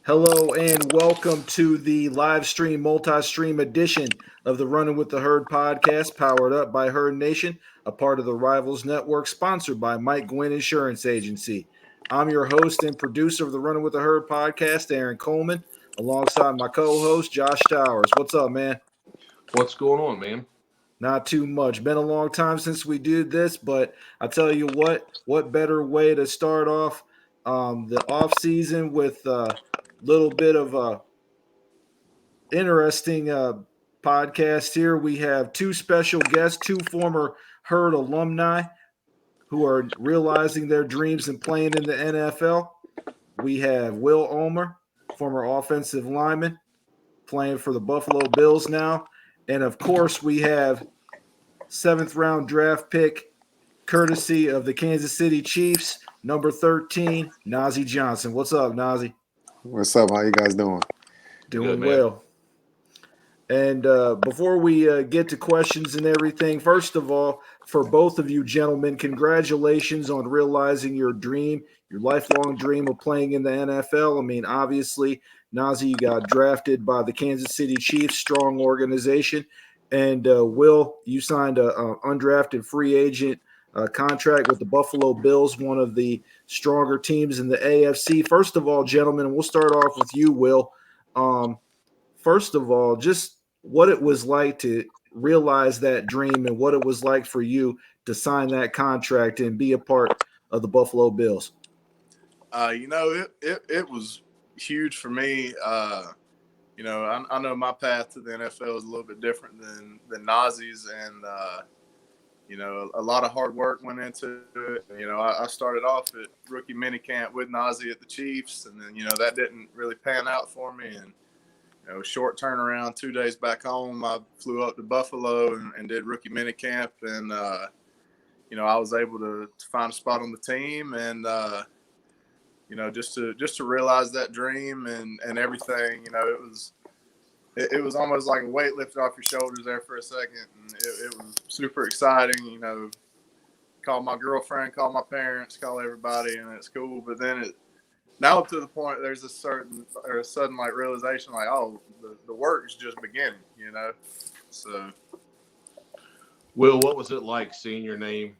Hello and welcome to the live stream, multi-stream edition of the Runnin with the Herd podcast, powered up by Herd Nation, a part of the Rivals Network, sponsored by Mike Gwynn Insurance Agency. I'm your host and producer of the Runnin with the Herd podcast, Aaron Coleman, alongside my co-host, Josh Towers. What's up, man? What's going on, man? Not too much. Been a long time since we did this, but I tell you what better way to start off the off season with a little bit of a interesting podcast here. We have two special guests, two former Herd alumni who are realizing their dreams and playing in the NFL. We have Will Ulmer, former offensive lineman, playing for the Buffalo Bills now. And of course, we have seventh round draft pick, courtesy of the Kansas City Chiefs, number 13, Nazeeh Johnson. What's up, Nazeeh? What's up? How you guys doing? Doing well. And before we get to questions and everything, first of all, for both of you gentlemen, congratulations on realizing your dream, your lifelong dream of playing in the NFL. I mean, obviously, Nazeeh, you got drafted by the Kansas City Chiefs, strong organization. And Will, you signed a undrafted free agent contract with the Buffalo Bills, one of the stronger teams in the AFC. First of all, gentlemen, we'll start off with you, Will. First of all, just what it was like to realize that dream and what it was like for you to sign that contract and be a part of the Buffalo Bills. It was huge for me. I know my path to the NFL is a little bit different than Nazeeh's, and a lot of hard work went into it. I started off at rookie minicamp with Nazeeh at the Chiefs, and then that didn't really pan out for me. And short turnaround, 2 days back home, I flew up to Buffalo and did rookie minicamp, and I was able to find a spot on the team, and just to realize that dream and everything, it was almost like a weight lifted off your shoulders there for a second, and it was super exciting. Call my girlfriend, call my parents, call everybody, and it's cool. But then now up to the point, there's a sudden like realization, like, oh, the work is just beginning, So, Will, what was it like seeing your name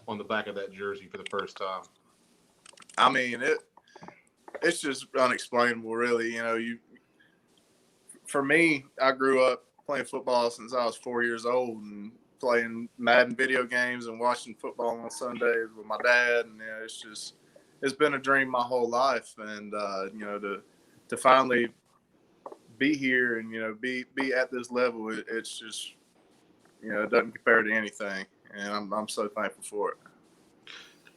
on the back of that jersey for the first time? I mean, it's just unexplainable, really. For me, I grew up playing football since I was 4 years old and playing Madden video games and watching football on Sundays with my dad, and it's been a dream my whole life, and to finally be here and be at this level, it's just it doesn't compare to anything, and I'm so thankful for it.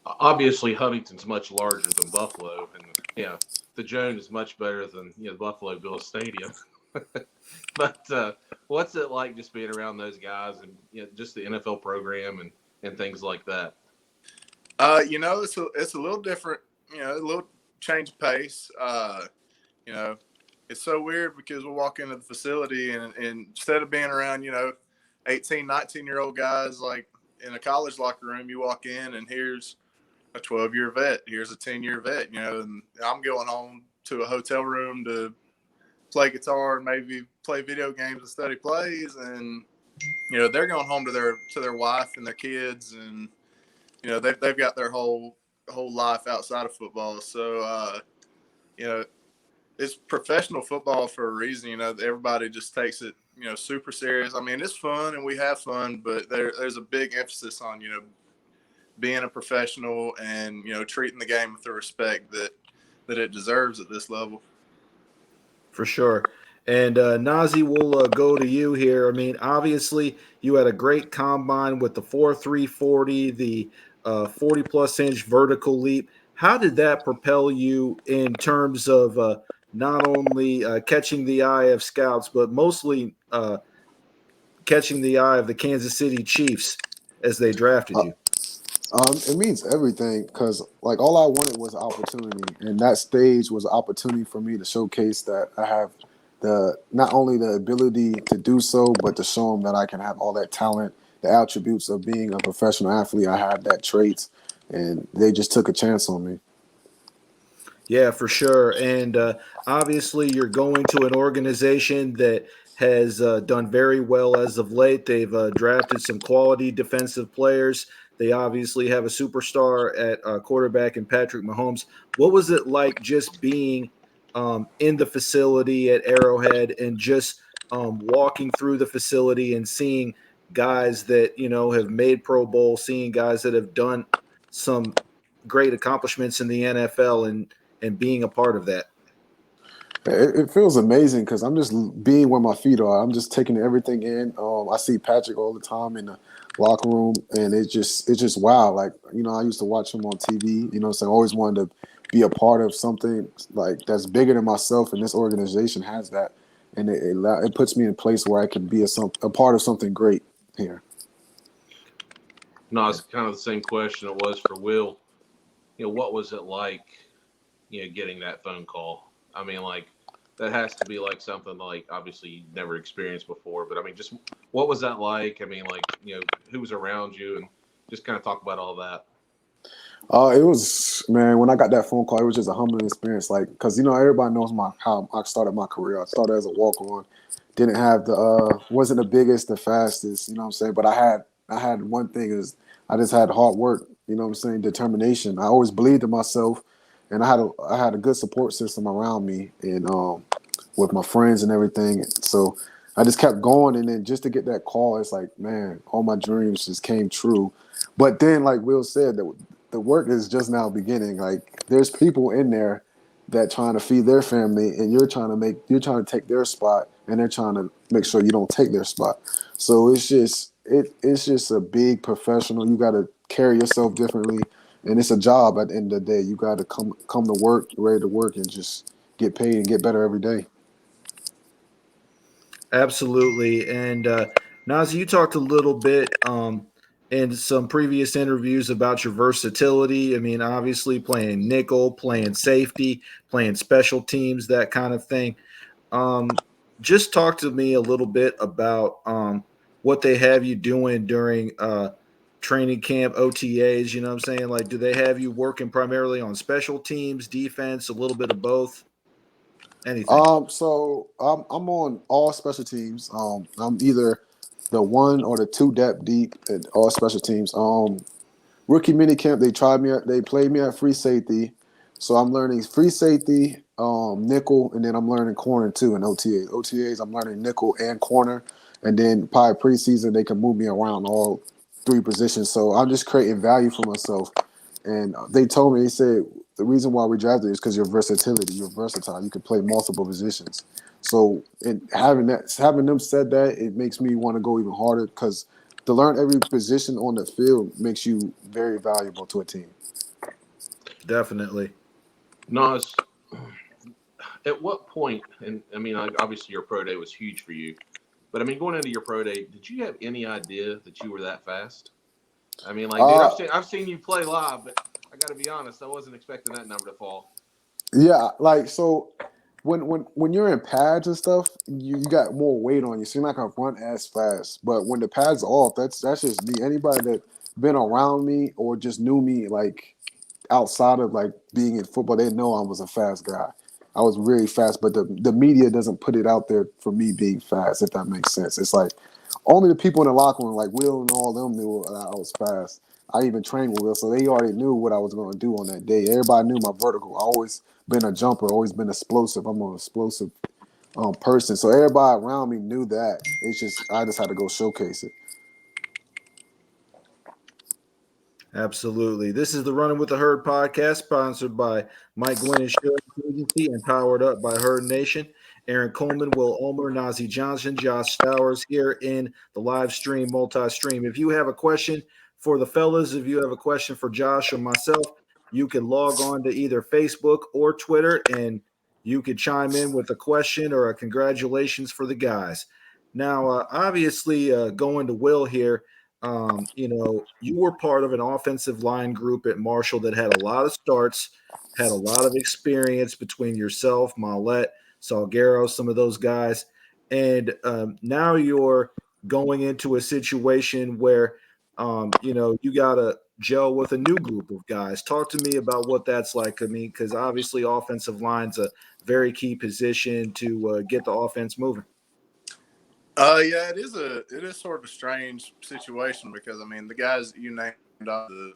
Obviously, Huntington's much larger than Buffalo, and the Joan is much better than the Buffalo Bills Stadium. But what's it like just being around those guys and just the NFL program and things like that? It's a little different, a little change of pace. It's so weird because we'll walk into the facility and instead of being around, 18, 19-year-old guys like in a college locker room, you walk in and here's a 12-year vet, here's a 10-year vet, and I'm going home to a hotel room to play guitar and maybe play video games and study plays, and they're going home to their wife and their kids, and they've got their whole life outside of football. So it's professional football for a reason. Everybody just takes it super serious. I mean, it's fun and we have fun, but there's a big emphasis on being a professional and treating the game with the respect that it deserves at this level. For sure. And Nazeeh, we'll go to you here. I mean, obviously, you had a great combine with the 4.3 40, the 40-plus inch vertical leap. How did that propel you in terms of not only catching the eye of scouts, but mostly catching the eye of the Kansas City Chiefs as they drafted you? It means everything because, all I wanted was opportunity, and that stage was an opportunity for me to showcase that I have not only the ability to do so, but to show them that I can have all that talent, the attributes of being a professional athlete. I have that traits, and they just took a chance on me. Yeah, for sure. And obviously, you're going to an organization that has done very well as of late. They've drafted some quality defensive players. They obviously have a superstar at quarterback in Patrick Mahomes. What was it like just being in the facility at Arrowhead and just walking through the facility and seeing guys that, have made Pro Bowl, seeing guys that have done some great accomplishments in the NFL and being a part of that? It feels amazing because I'm just being where my feet are. I'm just taking everything in. I see Patrick all the time in the locker room, and it's just wow. Like, I used to watch him on TV. So I always wanted to be a part of something like that's bigger than myself, and this organization has that, and it puts me in a place where I can be a part of something great here. No, it's kind of the same question it was for Will. What was it like, getting that phone call? I mean, like, that has to be like something like obviously you never experienced before, but I mean, just what was that like? I mean, like, who was around you, and just kind of talk about all that. It was, man, when I got that phone call, it was just a humbling experience. Like, because everybody knows how I started my career. I started as a walk on, didn't have wasn't the biggest, the fastest, what I'm saying. But I had one thing is I just had hard work, what I'm saying, determination. I always believed in myself, and I had a good support system around me, and with my friends and everything. So I just kept going, and then just to get that call, it's like, man, all my dreams just came true. But then, like Will said, that the work is just now beginning. Like, there's people in there that trying to feed their family, and you're trying to take their spot, and they're trying to make sure you don't take their spot. So it's just a big professional. You got to carry yourself differently, and it's a job. At the end of the day, you got to come to work, ready to work, and just get paid and get better every day. Absolutely. And Nazi, you talked a little bit in some previous interviews about your versatility. I mean, obviously playing nickel, playing safety, playing special teams, that kind of thing. Um, just talk to me a little bit about what they have you doing during training camp, OTAs. You know what I'm saying? Like, do they have you working primarily on special teams, defense, a little bit of both? Anything? So I'm on all special teams. I'm either the one or the two depth deep at all special teams. Rookie minicamp, they played me at free safety. So I'm learning free safety, nickel, and then I'm learning corner too in OTAs. OTAs, I'm learning nickel and corner, and then probably preseason they can move me around all three positions. So I'm just creating value for myself. And they told me, they said the reason why we drafted you is because your versatility, you're versatile. You can play multiple positions. So, and having them said that, it makes me want to go even harder because to learn every position on the field makes you very valuable to a team. Definitely. Nas, at what point, and I mean, obviously your pro day was huge for you, but I mean, going into your pro day, did you have any idea that you were that fast? I mean, like, dude, Uh, I've seen you play live, but I got to be honest, I wasn't expecting that number to fall. yeah, like so when you're in pads and stuff, you got more weight on you, so you're not gonna run as fast. But when the pads are off, that's just me. Anybody that been around me or just knew me, like outside of like being in football, they know I was a fast guy. I was really fast, but the media doesn't put it out there for me being fast, if that makes sense. It's like only the people in the locker room, like Will and all them, knew I was fast. I even trained with Will, so they already knew what I was going to do on that day. Everybody knew my vertical. I always been a jumper, always been explosive. I'm an explosive person, so everybody around me knew that. I just had to go showcase it. Absolutely. This is the Running with the Herd podcast, sponsored by Mike Gwynn Insurance Agency and powered up by Herd Nation. Aaron Coleman, Will Ulmer, Nazi Johnson, Josh Stowers here in the live stream, multi-stream. If you have a question for the fellas, if you have a question for Josh or myself, you can log on to either Facebook or Twitter, and you could chime in with a question or a congratulations for the guys. Now, obviously, going to Will here, you were part of an offensive line group at Marshall that had a lot of starts, had a lot of experience between yourself, Maulette, Salguero, some of those guys. And now you're going into a situation where You got to gel with a new group of guys. Talk to me about what that's like. I mean, because obviously offensive line's a very key position to get the offense moving. Yeah, it is sort of a strange situation because I mean the guys that you named, the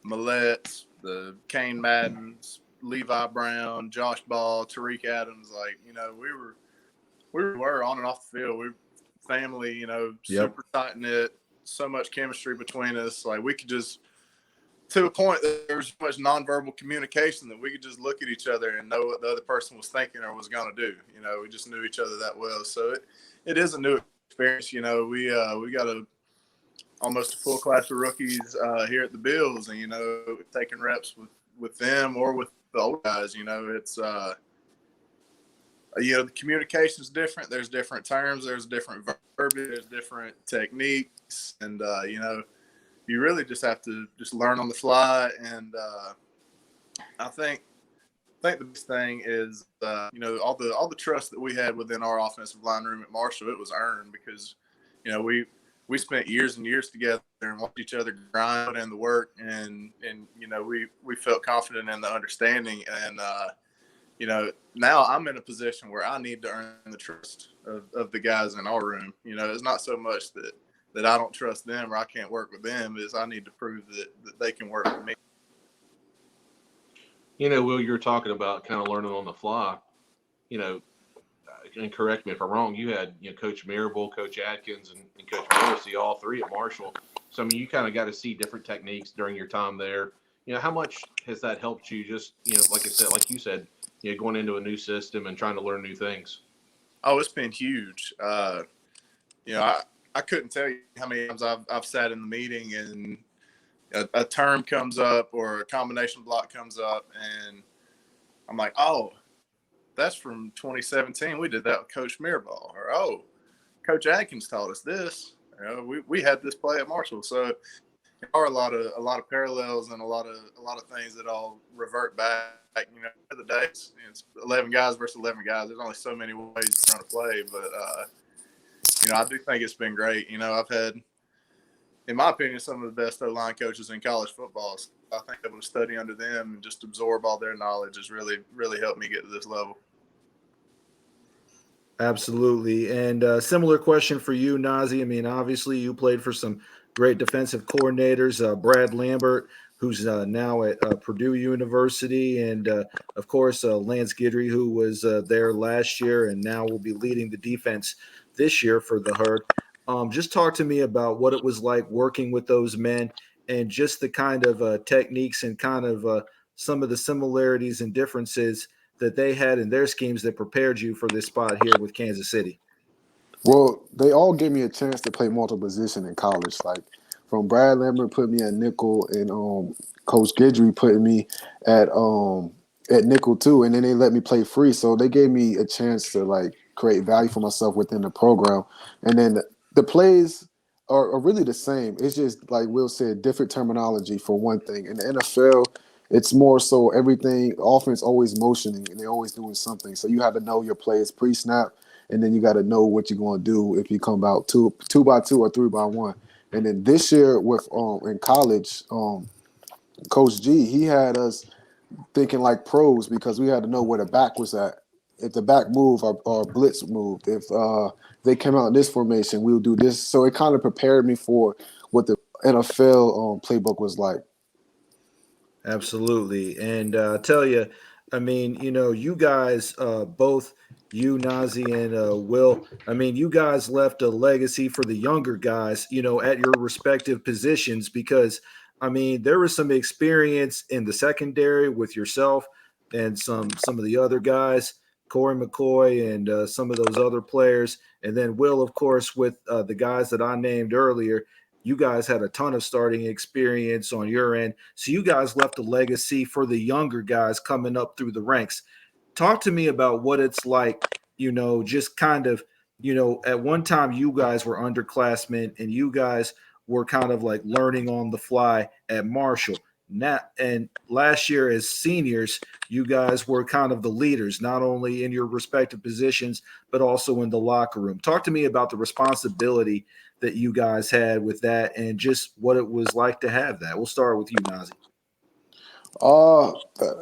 Millett's, the Kane Maddens, Levi Brown, Josh Ball, Tariq Adams, like we were on and off the field. We family, Yep. super tight knit, so much chemistry between us. Like we could just to a point that there was so much nonverbal communication that we could just look at each other and know what the other person was thinking or was going to do. We just knew each other that well. So it is a new experience. We got almost a full class of rookies here at the Bills, and taking reps with them or with the old guys. It's the communication is different. There's different terms. There's different verbiage. There's different techniques, and you really just have to just learn on the fly. And I think the biggest thing is all the trust that we had within our offensive line room at Marshall. It was earned because we spent years and years together and watched each other grind in the work, and we felt confident in the understanding. And now I'm in a position where I need to earn the trust of the guys in our room. It's not so much that I don't trust them or I can't work with them, is I need to prove that they can work with me. Will, you're talking about kind of learning on the fly. And correct me if I'm wrong, you had Coach Mirabel, Coach Atkins, and Coach Morrissey, all three at Marshall. So, I mean, you kind of got to see different techniques during your time there. How much has that helped you just, like you said, going into a new system and trying to learn new things? Oh, it's been huge. I couldn't tell you how many times I've sat in the meeting and a term comes up or a combination block comes up, and I'm like, oh, that's from 2017. We did that with Coach Mirabal. Or, oh, Coach Atkins taught us this. We had this play at Marshall. So there are a lot of parallels and a lot of things that all revert back. The days, it's 11 guys versus 11 guys. There's only so many ways to run a play, but I do think it's been great. I've had, in my opinion, some of the best O-line coaches in college football. So I think able to study under them and just absorb all their knowledge has really, really helped me get to this level. Absolutely. And similar question for you, Nazi. I mean, obviously you played for some great defensive coordinators, Brad Lambert, who's now at Purdue University, and of course Lance Guidry, who was there last year and now will be leading the defense this year for the Herd. Just talk to me about what it was like working with those men and just the kind of techniques and kind of some of the similarities and differences that they had in their schemes that prepared you for this spot here with Kansas City. Well, they all gave me a chance to play multiple position in college. Like from Brad Lambert put me at nickel, and Coach Guidry put me at nickel too, and then they let me play free. So they gave me a chance to like create value for myself within the program. And then the plays are really the same. It's just like Will said, different terminology for one thing. In the NFL, it's more so everything offense always motioning and they're always doing something. So you have to know your plays pre-snap, and then you got to know what you're going to do if you come out two by two or 3-by-1. And then this year with in college, Coach G, he had us thinking like pros because we had to know where the back was at. If the back moved, our blitz moved. If they came out in this formation, we'll do this. So it kind of prepared me for what the NFL playbook was like. Absolutely. And tell you, I mean, you guys, both you, Nazi, and Will, I mean, you guys left a legacy for the younger guys, at your respective positions because, I mean, there was some experience in the secondary with yourself and some of the other guys, Corey McCoy and some of those other players. And then Will, of course, with the guys that I named earlier. You guys had a ton of starting experience on your end. So you guys left a legacy for the younger guys coming up through the ranks. Talk to me about what it's like, just kind of, at one time you guys were underclassmen and you guys were kind of like learning on the fly at Marshall. now and last year as seniors, you guys were kind of the leaders, not only in your respective positions, but also in the locker room. Talk to me about the responsibility that you guys had with that and just what it was like to have that. We'll start with you, Nazi. Uh,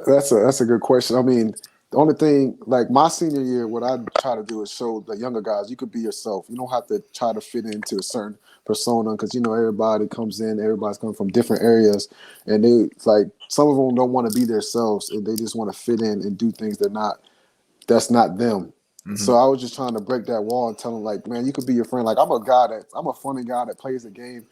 that's a good question. I mean, the only thing like my senior year, what I try to do is show the younger guys you could be yourself. You don't have to try to fit into a certain persona because everybody comes in, everybody's coming from different areas, and they like some of them don't want to be themselves and they just want to fit in and do things that's not them. Mm-hmm. So I was just trying to break that wall and tell them, like, man, you could be your friend. Like, I'm a funny guy that plays the game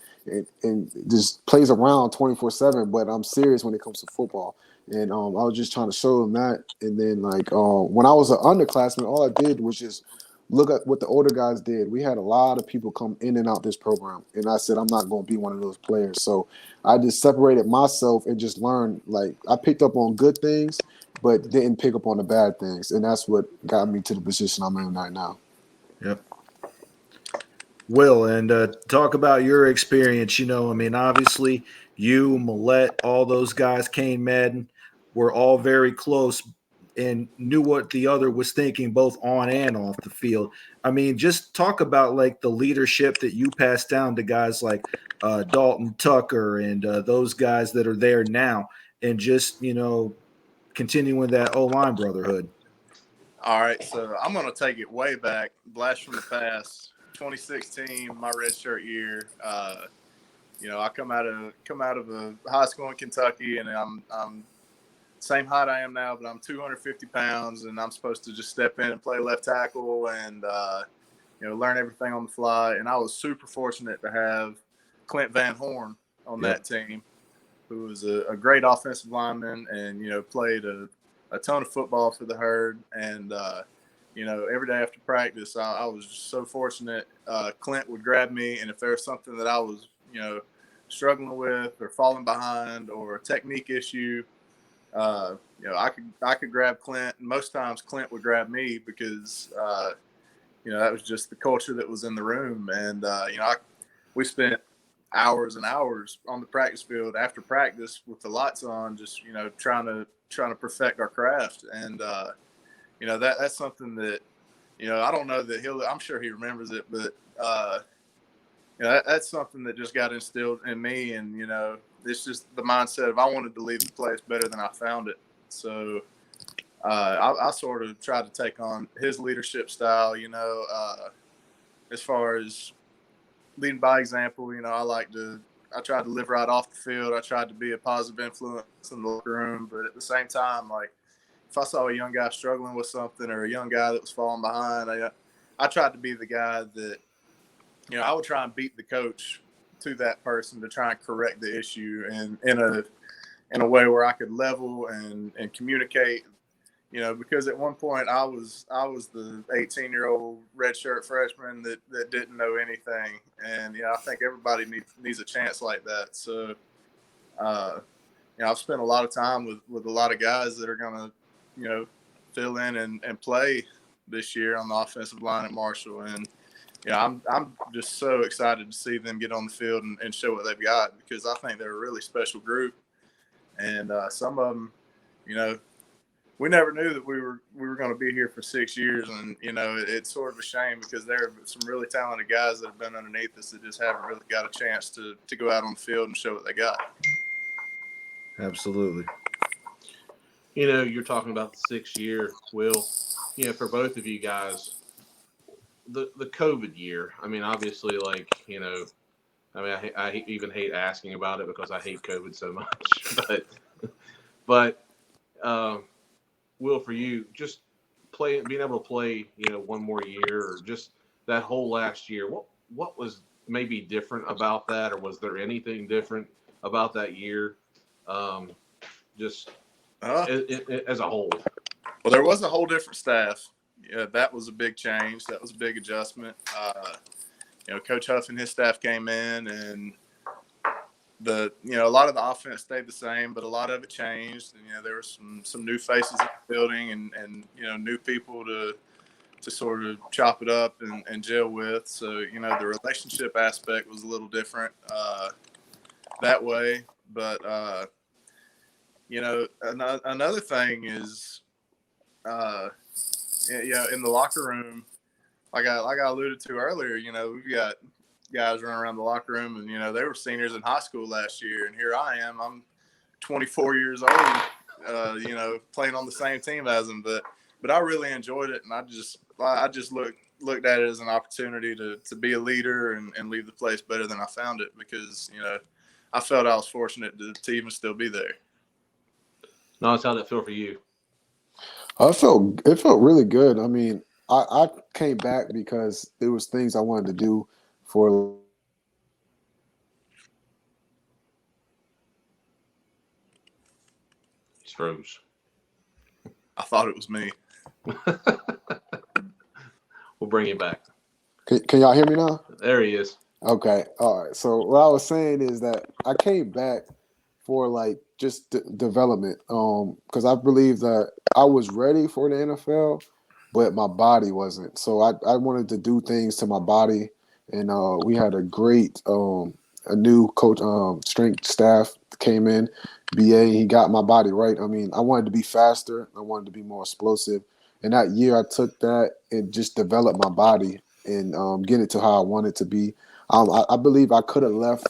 and just plays around 24/7. But I'm serious when it comes to football. And I was just trying to show them that. And then, like, when I was an underclassman, all I did was just look at what the older guys did. We had a lot of people come in and out this program, and I said I'm not going to be one of those players. So I just separated myself and just learned. Like, I picked up on good things but didn't pick up on the bad things. And that's what got me to the position I'm in right now. Yep. Will, and talk about your experience. I mean, obviously, you, Millette, all those guys, Kane Madden, were all very close and knew what the other was thinking, both on and off the field. I mean, just talk about like the leadership that you passed down to guys like Dalton Tucker and those guys that are there now, and just continuing that O-line brotherhood. All right, so I'm going to take it way back, blast from the past. 2016, my redshirt year. I come out of a high school in Kentucky, and I'm same height I am now, but I'm 250 pounds, and I'm supposed to just step in and play left tackle and learn everything on the fly. And I was super fortunate to have Clint Van Horn on that team, who was a great offensive lineman and played a ton of football for the Herd. And every day after practice, I was just so fortunate. Clint would grab me, and if there was something that I was struggling with or falling behind or a technique issue, I could grab Clint, and most times Clint would grab me because that was just the culture that was in the room. And we spent hours and hours on the practice field after practice with the lights on, just trying to perfect our craft. And that's something that I don't know that I'm sure he remembers it, but that's something that just got instilled in me. And it's just the mindset of I wanted to leave the place better than I found it. So I sort of tried to take on his leadership style, as far as leading by example. I tried to live right off the field. I tried to be a positive influence in the locker room, but at the same time, like if I saw a young guy struggling with something or a young guy that was falling behind, I tried to be the guy that, I would try and beat the coach to that person to try and correct the issue and in a way where I could level and communicate. Because at one point I was the 18-year-old redshirt freshman that didn't know anything, and I think everybody needs a chance like that. So, I've spent a lot of time with a lot of guys that are gonna, fill in and play this year on the offensive line at Marshall, and I'm just so excited to see them get on the field and show what they've got, because I think they're a really special group, and some of them, we never knew that we were going to be here for 6 years, and it's sort of a shame because there are some really talented guys that have been underneath us that just haven't really got a chance to go out on the field and show what they got. Absolutely. You're talking about the 6th year, Will. For both of you guys, the COVID year. I mean, obviously, I even hate asking about it because I hate COVID so much. but Will, for you, just being able to play, one more year, or just that whole last year, what was maybe different about that, or was there anything different about that year, just as a whole? Well, there was a whole different staff. Yeah, that was a big change. That was a big adjustment. Coach Huff and his staff came in, and a lot of the offense stayed the same, but a lot of it changed. And there were some new faces in the building, and new people to sort of chop it up and gel with. So the relationship aspect was a little different that way. But Another thing is, in the locker room, like I alluded to earlier, we've got guys running around the locker room, and they were seniors in high school last year, and here I am. I'm 24 years old, playing on the same team as them, but I really enjoyed it, and I just looked at it as an opportunity to be a leader and leave the place better than I found it, because I felt I was fortunate to even still be there. Nas, how'd that feel for you? It felt really good. I mean, I came back because there was things I wanted to do for. Just froze. I thought it was me. We'll bring you back. Can y'all hear me now? There he is. Okay. All right. So what I was saying is that I came back for like just development, because I believe that I was ready for the NFL, but my body wasn't. So I wanted to do things to my body, and we had a great a new coach, strength staff came in, BA. He got my body right. I mean, I wanted to be faster. I wanted to be more explosive. And that year, I took that and just developed my body and get it to how I wanted to be. I believe I could have left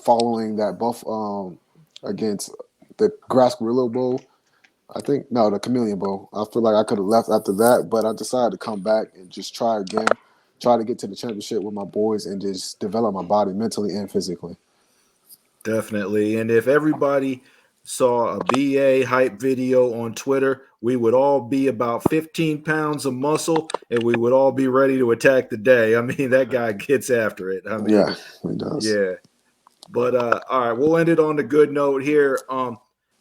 following that buff against the Grascarillo Bowl. I think no, the Chameleon Bowl. I feel like I could have left after that, but I decided to come back and just try again, try to get to the championship with my boys and just develop my body mentally and physically. Definitely. And if everybody saw a BA hype video on Twitter, we would all be about 15 pounds of muscle and we would all be ready to attack the day. I mean, that guy gets after it. I mean, Yeah, he does. yeah. But all right, we'll end it on a good note here.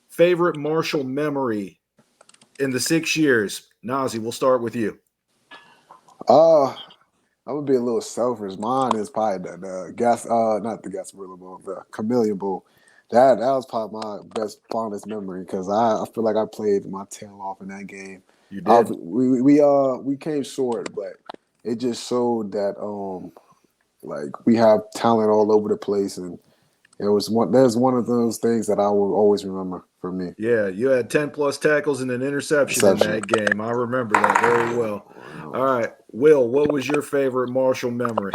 Favorite Marshall memory in the 6 years. Nazi, we'll start with you. I'm gonna be a little selfish. Mine is probably not the Gasparilla Bowl, the Chameleon Bowl. That was probably my best, fondest memory because I feel like I played my tail off in that game. You did. We came short, but it just showed that like we have talent all over the place, and there's one of those things that I will always remember for me. Yeah, you had 10 plus tackles and an interception in that game. I remember that very well. All right, Will, what was your favorite Marshall memory?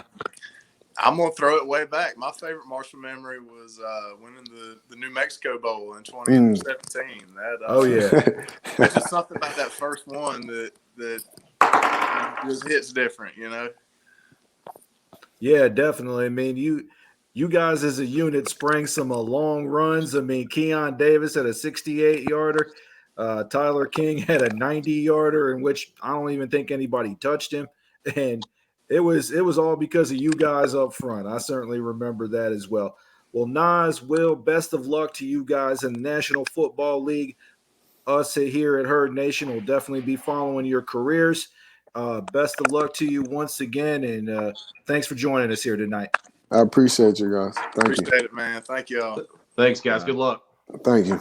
I'm gonna throw it way back. My favorite Marshall memory was winning the New Mexico Bowl in 2017. That's just something about that first one that just hits different, Yeah, definitely. I mean, you guys as a unit sprang some long runs. I mean, Keon Davis had a 68-yarder. Tyler King had a 90-yarder in which I don't even think anybody touched him. And it was all because of you guys up front. I certainly remember that as well. Well, Nas, Will, best of luck to you guys in the National Football League. Us here at Herd Nation will definitely be following your careers. Best of luck to you once again, and thanks for joining us here tonight. I appreciate you guys. Appreciate it, man. Thank you all. Thanks, guys. Good luck. Thank you.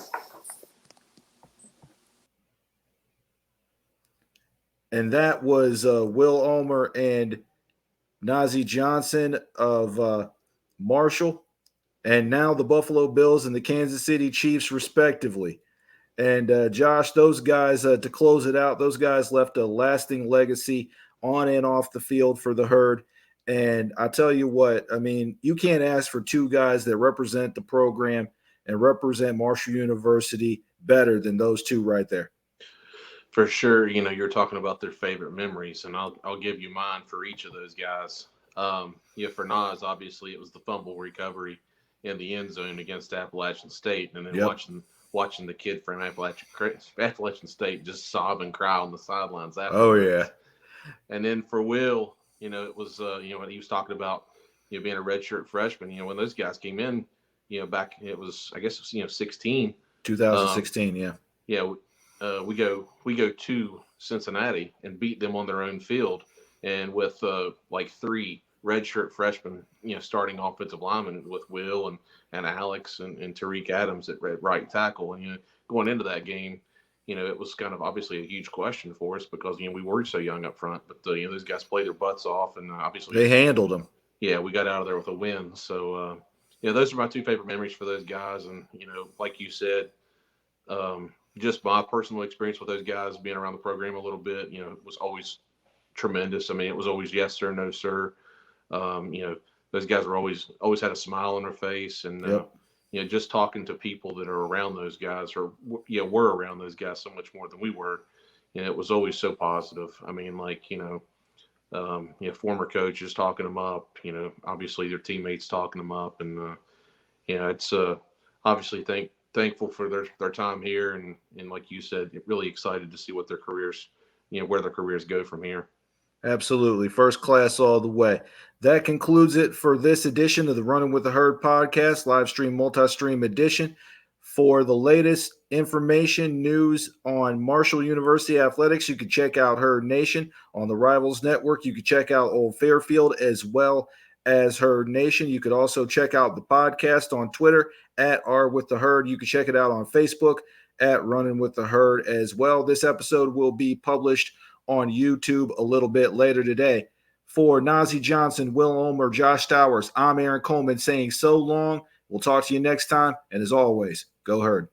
And that was Will Omer and Nazi Johnson of Marshall, and now the Buffalo Bills and the Kansas City Chiefs, respectively. And Josh, those guys, to close it out, those guys left a lasting legacy on and off the field for the Herd. And I tell you what, I mean, you can't ask for two guys that represent the program and represent Marshall University better than those two right there. For sure, you're talking about their favorite memories, and I'll give you mine for each of those guys. For Nas, obviously, it was the fumble recovery in the end zone against Appalachian State, and then watching the kid from Appalachian State just sob and cry on the sidelines afterwards. Oh, yeah. And then for Will, it was, when he was talking about, being a redshirt freshman, when those guys came in, back, it was, I guess, 16. 2016, yeah. Yeah, we go to Cincinnati and beat them on their own field, and with like three redshirt freshmen, starting offensive linemen with Will and Alex and Tariq Adams at right tackle, and going into that game, it was kind of obviously a huge question for us because we were so young up front, but those guys played their butts off, and obviously they handled them. Yeah, we got out of there with a win. So those are my two favorite memories for those guys, and like you said, just my personal experience with those guys being around the program a little bit, it was always tremendous. I mean, it was always yes sir, no sir. Those guys were always had a smile on their face, and Yep. just talking to people that are around those guys, or were around those guys so much more than we were. It was always so positive. I mean, former coaches talking them up. Obviously their teammates talking them up, and it's obviously thankful for their time here, and like you said, really excited to see what their careers, where their careers go from here. Absolutely. First class all the way. That concludes it for this edition of the Running with the Herd podcast, live stream, multi-stream edition. For the latest information, news on Marshall University athletics, you can check out Herd Nation on the Rivals Network. You can check out Old Fairfield as well as Herd Nation. You could also check out the podcast on Twitter at R with the Herd. You can check it out on Facebook at Running with the Herd as well. This episode will be published on YouTube a little bit later today. For Nazi Johnson, Will Omer, Josh Towers, I'm Aaron Coleman saying so long. We'll talk to you next time. And as always, go Herd.